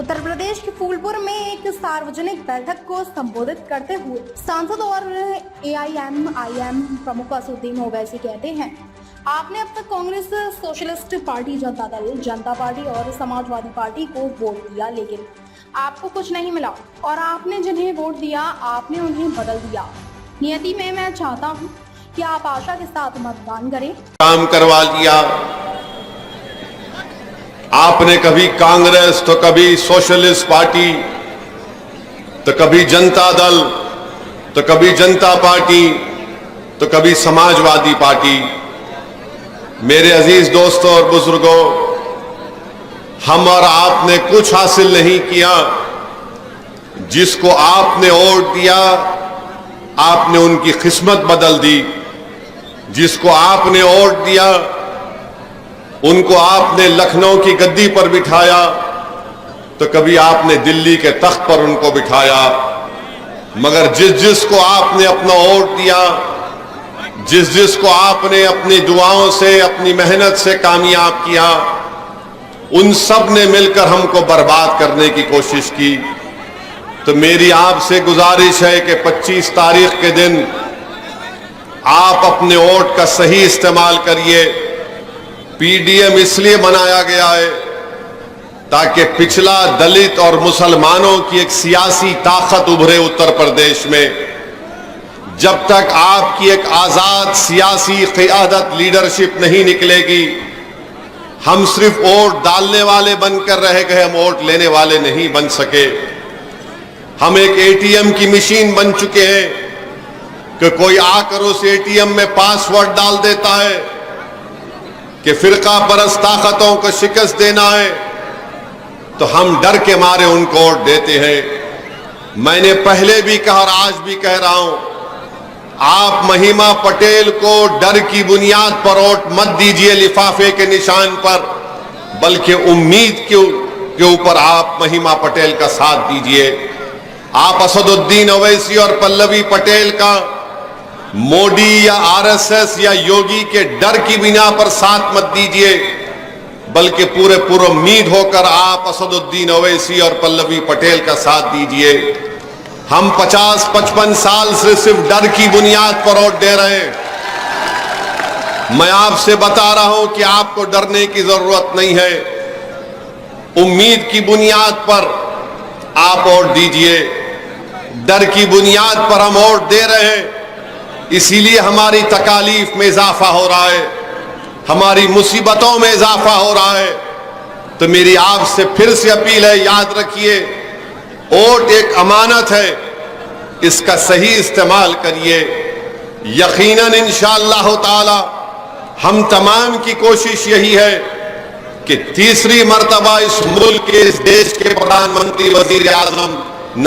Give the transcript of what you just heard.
उत्तर प्रदेश के फूलपुर में एक सार्वजनिक बैठक को संबोधित करते हुए सांसद और AIMIM प्रमुख असदुद्दीन ओवैसी कहते हैं, आपने अब तक कांग्रेस, सोशलिस्ट पार्टी, जनता दल, जनता पार्टी और समाजवादी पार्टी को वोट दिया, लेकिन आपको कुछ नहीं मिला और आपने जिन्हें वोट दिया आपने उन्हें बदल दिया। नियति में मैं चाहता हूँ कि आप आशा के साथ मतदान करें। काम करवा लिया आपने, कभी कांग्रेस तो कभी सोशलिस्ट पार्टी तो कभी जनता दल तो कभी जनता पार्टी तो कभी समाजवादी पार्टी। मेरे अजीज दोस्तों और बुजुर्गों, हम और आपने कुछ हासिल नहीं किया। जिसको आपने वोट दिया आपने उनकी किस्मत बदल दी। जिसको आपने वोट दिया उनको आपने लखनऊ की गद्दी पर बिठाया तो कभी आपने दिल्ली के तख्त पर उनको बिठाया। मगर जिसको आपने अपना वोट दिया, जिसको आपने अपनी दुआओं से, अपनी मेहनत से कामयाब किया, उन सब ने मिलकर हमको बर्बाद करने की कोशिश की। तो मेरी आपसे गुजारिश है कि 25 तारीख के दिन आप अपने वोट का सही इस्तेमाल करिए। PDM इसलिए बनाया गया है ताकि पिछला दलित और मुसलमानों की एक सियासी ताकत उभरे उत्तर प्रदेश में। जब तक आपकी एक आजाद सियासी क़ियादत, लीडरशिप नहीं निकलेगी, हम सिर्फ वोट डालने वाले बनकर रह गए, हम वोट लेने वाले नहीं बन सके। हम एक ATM की मशीन बन चुके हैं कि कोई आकर उस ATM में पासवर्ड डाल देता है कि फिरका परस्त ताकतों को शिकस्त देना है, तो हम डर के मारे उनको वोट देते हैं। मैंने पहले भी कहा और आज भी कह रहा हूं, आप महिमा पटेल को डर की बुनियाद पर वोट मत दीजिए लिफाफे के निशान पर, बल्कि उम्मीद के ऊपर आप महिमा पटेल का साथ दीजिए। आप असदुद्दीन ओवैसी और पल्लवी पटेल का मोदी या RSS या योगी के डर की बिना पर साथ मत दीजिए, बल्कि पूरे उम्मीद होकर आप असदुद्दीन ओवैसी और पल्लवी पटेल का साथ दीजिए। हम 50-55 साल से सिर्फ डर की बुनियाद पर वोट दे रहे हैं। मैं आपसे बता रहा हूं कि आपको डरने की जरूरत नहीं है। उम्मीद की बुनियाद पर आप वोट दीजिए। डर की बुनियाद पर हम वोट दे रहे हैं, इसीलिए हमारी तकालीफ में इजाफा हो रहा है, हमारी मुसीबतों में इजाफा हो रहा है। तो मेरी आपसे फिर से अपील है, याद रखिए, वोट एक अमानत है, इसका सही इस्तेमाल करिए। यकीनन इंशाअल्लाह ताला हम तमाम की कोशिश यही है कि तीसरी मर्तबा इस मुल्क के, इस देश के प्रधानमंत्री, वजीर आजम